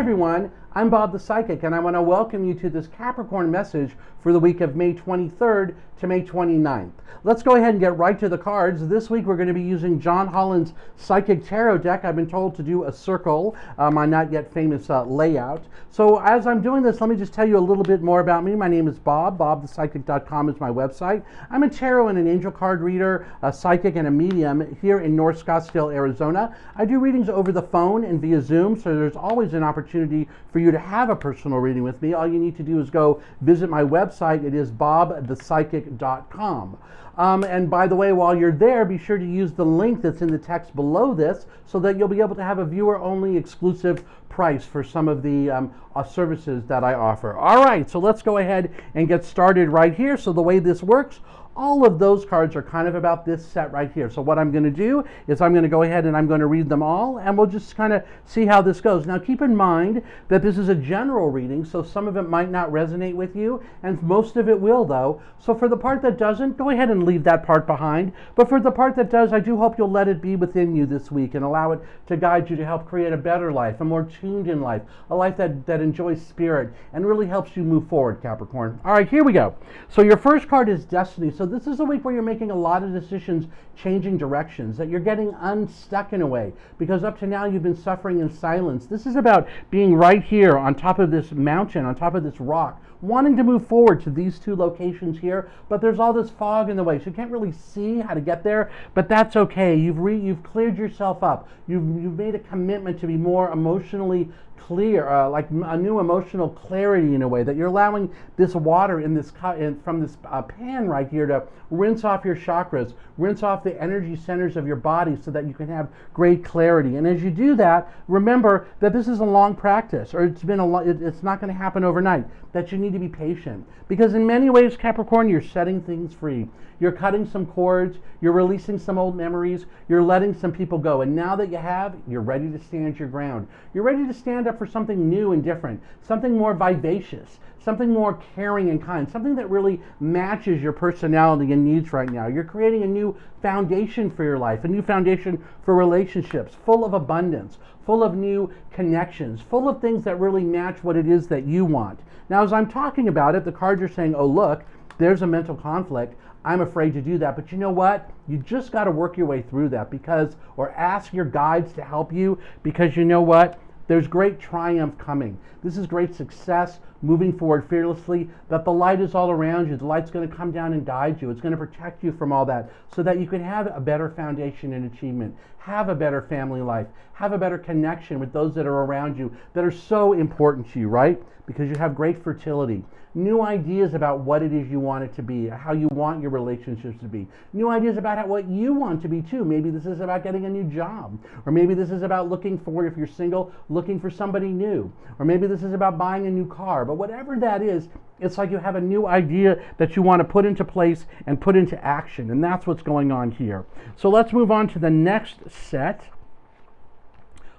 everyone, I'm Bob the Psychic, and I want to welcome you to this Capricorn message for the week of May 23rd to May 29th. Let's go ahead and get right to the cards. This week we're going to be using John Holland's Psychic Tarot deck. I've been told to do a circle, my not yet famous layout. So as I'm doing this, let me just tell you a little bit more about me. My name is Bob. BobThePsychic.com is my website. I'm a tarot and an angel card reader, a psychic and a medium here in North Scottsdale, Arizona. I do readings over the phone and via Zoom, so there's always an opportunity for you to have a personal reading with me. All you need to do is go visit my website. It is BobThePsychic.com. And by the way, while you're there, be sure to use the link that's in the text below this so that you'll be able to have a viewer-only exclusive price for some of the services that I offer. All right, so let's go ahead and get started right here. So the way this works, all of those cards are kind of about this set right here. So what I'm going to do is I'm going to go ahead and I'm going to read them all, and we'll just kind of see how this goes. Now keep in mind that this is a general reading, so some of it might not resonate with you, and most of it will though. So for the part that doesn't, go ahead and leave that part behind. But for the part that does, I do hope you'll let it be within you this week and allow it to guide you to help create a better life, a more tuned in life, a life that enjoys spirit and really helps you move forward, Capricorn. All right, here we go. So your first card is Destiny. So this is a week where you're making a lot of decisions, changing directions, that you're getting unstuck in a way, because up to now you've been suffering in silence. This is about being right here on top of this mountain, on top of this rock, wanting to move forward to these two locations here, but there's all this fog in the way, so you can't really see how to get there, but that's okay. You've cleared yourself up. You've made a commitment to be more emotionally clear, like a new emotional clarity in a way, that you're allowing this water in this from this pan right here to rinse off your chakras, rinse off the energy centers of your body so that you can have great clarity. And as you do that, remember that this is a long practice, or it's not going to happen overnight, that you need to be patient, because in many ways, Capricorn, you're setting things free. You're cutting some cords, you're releasing some old memories, you're letting some people go. And now that you have, you're ready to stand your ground. You're ready to stand up for something new and different, something more vivacious, something more caring and kind, something that really matches your personality and needs right now. You're creating a new foundation for your life, a new foundation for relationships, full of abundance, full of new connections, full of things that really match what it is that you want. Now, as I'm talking about it, the cards are saying, oh, look, there's a mental conflict. I'm afraid to do that. But you know what? You just got to work your way through that, or ask your guides to help you, because you know what? There's great triumph coming. This is great success, moving forward fearlessly, that the light is all around you. The light's going to come down and guide you. It's going to protect you from all that so that you can have a better foundation and achievement, have a better family life, have a better connection with those that are around you that are so important to you, right? Because you have great fertility, new ideas about what it is you want it to be, how you want your relationships to be, new ideas about what you want to be too. Maybe this is about getting a new job, or maybe this is about looking for, if you're single, looking for somebody new, or maybe this is about buying a new car. But whatever that is, it's like you have a new idea that you want to put into place and put into action, and that's what's going on here. So let's move on to the next set.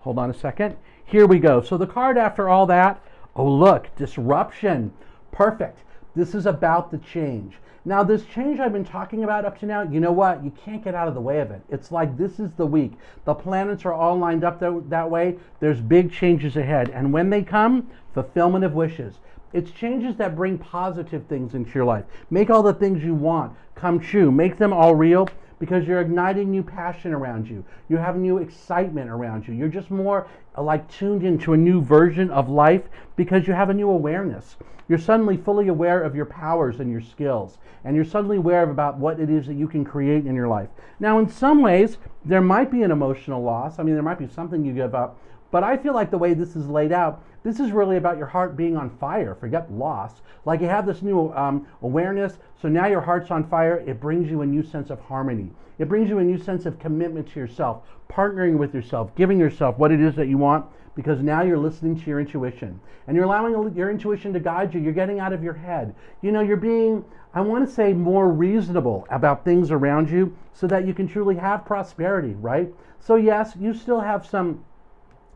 Hold on a second. Here we go. So the card after all that, oh look, disruption. Perfect. This is about the change. Now, this change I've been talking about up to now, you know what? You can't get out of the way of it. It's like this is the week. The planets are all lined up that way. There's big changes ahead. And when they come, fulfillment of wishes. It's changes that bring positive things into your life. Make all the things you want come true. Make them all real, because you're igniting new passion around you. You have new excitement around you. You're just more like tuned into a new version of life because you have a new awareness. You're suddenly fully aware of your powers and your skills, and you're suddenly aware about what it is that you can create in your life. Now, in some ways, there might be an emotional loss. I mean, there might be something you give up, but I feel like the way this is laid out, this is really about your heart being on fire. Forget loss. Like you have this new awareness, so now your heart's on fire. It brings you a new sense of harmony. It brings you a new sense of commitment to yourself, partnering with yourself, giving yourself what it is that you want, because now you're listening to your intuition. And you're allowing your intuition to guide you. You're getting out of your head. You know, you're being, I want to say, more reasonable about things around you so that you can truly have prosperity, right? So yes, you still have some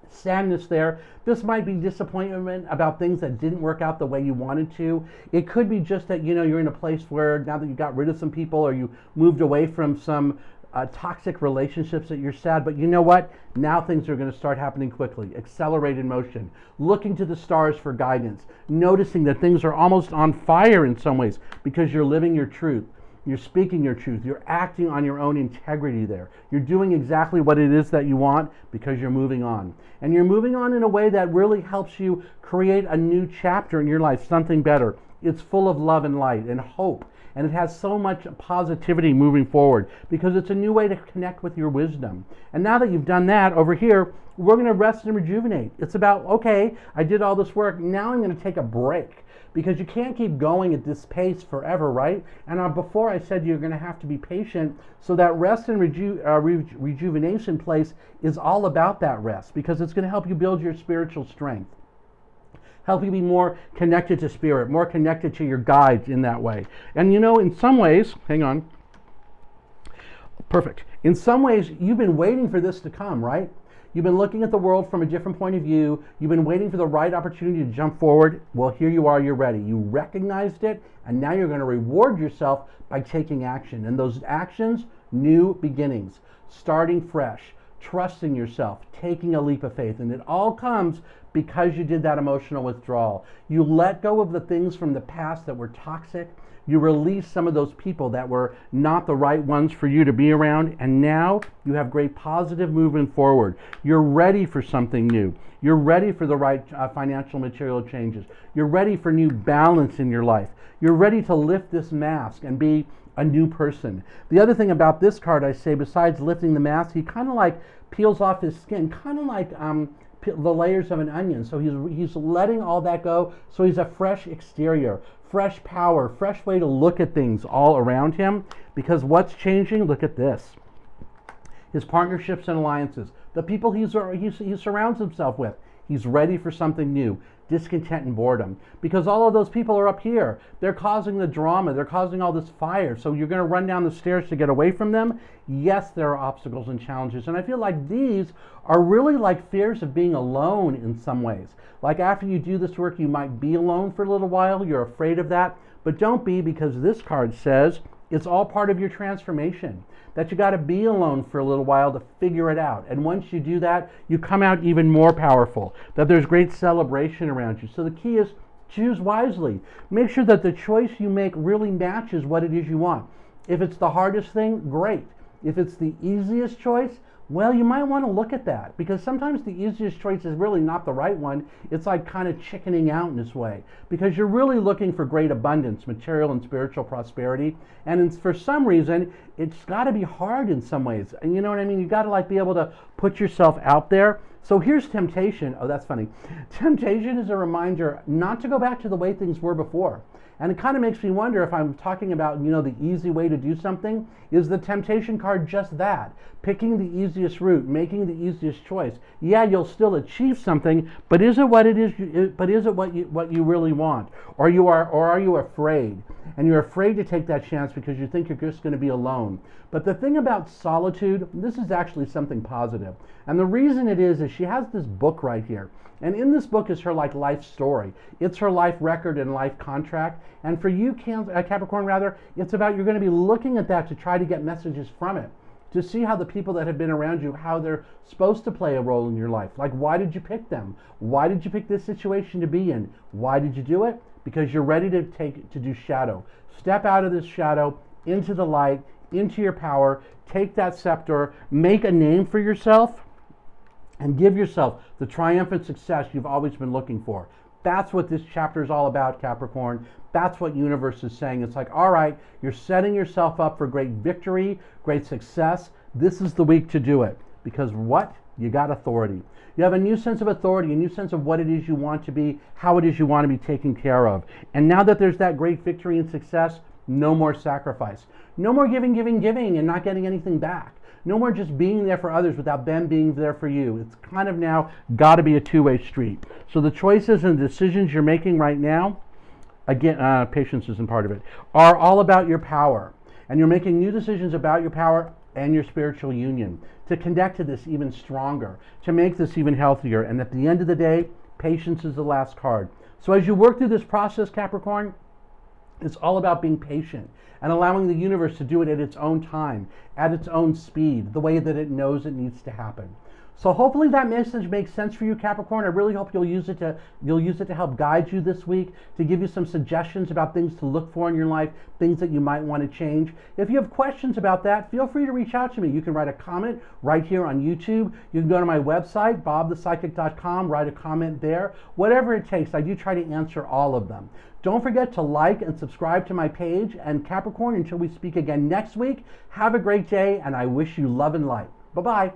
sadness there. This might be disappointment about things that didn't work out the way you wanted to. It could be just that, you know, you're in a place where now that you got rid of some people or you moved away from some toxic relationships that you're sad, but you know what? Now things are going to start happening quickly. Accelerated motion, looking to the stars for guidance, noticing that things are almost on fire in some ways because you're living your truth. You're speaking your truth. You're acting on your own integrity there. You're doing exactly what it is that you want because you're moving on. And you're moving on in a way that really helps you create a new chapter in your life, something better. It's full of love and light and hope. And it has so much positivity moving forward because it's a new way to connect with your wisdom. And now that you've done that, over here, we're going to rest and rejuvenate. It's about, okay, I did all this work. Now I'm going to take a break. Because you can't keep going at this pace forever, right? And before I said you're going to have to be patient, so that rest and rejuvenation place is all about that rest, because it's going to help you build your spiritual strength, help you be more connected to spirit, more connected to your guides in that way. And you know, in some ways, hang on, perfect. In some ways, you've been waiting for this to come, right? You've been looking at the world from a different point of view. You've been waiting for the right opportunity to jump forward. Well, here you are, you're ready. You recognized it, and now you're going to reward yourself by taking action. And those actions, new beginnings, starting fresh, trusting yourself, taking a leap of faith. And it all comes because you did that emotional withdrawal. You let go of the things from the past that were toxic. You release some of those people that were not the right ones for you to be around, and now you have great positive movement forward. You're ready for something new. You're ready for the right financial material changes. You're ready for new balance in your life. You're ready to lift this mask and be a new person. The other thing about this card, I say, besides lifting the mask, he kind of like peels off his skin, kind of like the layers of an onion. So he's letting all that go. So he's a fresh exterior, fresh power, fresh way to look at things all around him. Because what's changing? Look at this. His partnerships and alliances, the people he surrounds himself with. He's ready for something new. Discontent and boredom. Because all of those people are up here. They're causing the drama. They're causing all this fire. So you're going to run down the stairs to get away from them? Yes, there are obstacles and challenges. And I feel like these are really like fears of being alone in some ways. Like after you do this work, you might be alone for a little while. You're afraid of that. But don't be, because this card says it's all part of your transformation. That you got to be alone for a little while to figure it out. And once you do that, you come out even more powerful. That there's great celebration around you. So the key is choose wisely. Make sure that the choice you make really matches what it is you want. If it's the hardest thing, great. If it's the easiest choice, well, you might want to look at that, because sometimes the easiest choice is really not the right one. It's like kind of chickening out in this way, because you're really looking for great abundance, material and spiritual prosperity. And for some reason, it's got to be hard in some ways. And you know what I mean? You got to like be able to put yourself out there. So here's temptation. Oh, that's funny. Temptation is a reminder not to go back to the way things were before. And it kind of makes me wonder if I'm talking about, you know, the easy way to do something. Is the temptation card just that? Picking the easiest route, making the easiest choice. Yeah, you'll still achieve something, but is it what it is? But is it what you really want? Or are you afraid? And you're afraid to take that chance because you think you're just going to be alone. But the thing about solitude, this is actually something positive. And the reason it is she has this book right here. And in this book is her like life story. It's her life record and life contract. And for you, Capricorn, rather, it's about you're going to be looking at that to try to get messages from it, to see how the people that have been around you, how they're supposed to play a role in your life. Like, why did you pick them? Why did you pick this situation to be in? Why did you do it? Because you're ready to do shadow. Step out of this shadow into the light, into your power. Take that scepter, make a name for yourself, and give yourself the triumphant success you've always been looking for. That's what this chapter is all about, Capricorn. That's what universe is saying. It's like, all right, you're setting yourself up for great victory, great success. This is the week to do it. Because what? You got authority. You have a new sense of authority, a new sense of what it is you want to be, how it is you want to be taken care of. And now that there's that great victory and success, no more sacrifice. No more giving, and not getting anything back. No more just being there for others without them being there for you. It's kind of now got to be a two-way street. So the choices and decisions you're making right now, again, patience isn't part of it, are all about your power. And you're making new decisions about your power and your spiritual union to connect to this even stronger, to make this even healthier. And at the end of the day, patience is the last card. So as you work through this process, Capricorn, It's all about being patient and allowing the universe to do it at its own time, at its own speed, the way that it knows it needs to happen. So hopefully that message makes sense for you, Capricorn. I really hope you'll use it to help guide you this week, to give you some suggestions about things to look for in your life, things that you might want to change. If you have questions about that, feel free to reach out to me. You can write a comment right here on YouTube. You can go to my website, bobthepsychic.com, write a comment there. Whatever it takes, I do try to answer all of them. Don't forget to like and subscribe to my page. And Capricorn, until we speak again next week, have a great day, and I wish you love and light. Bye-bye.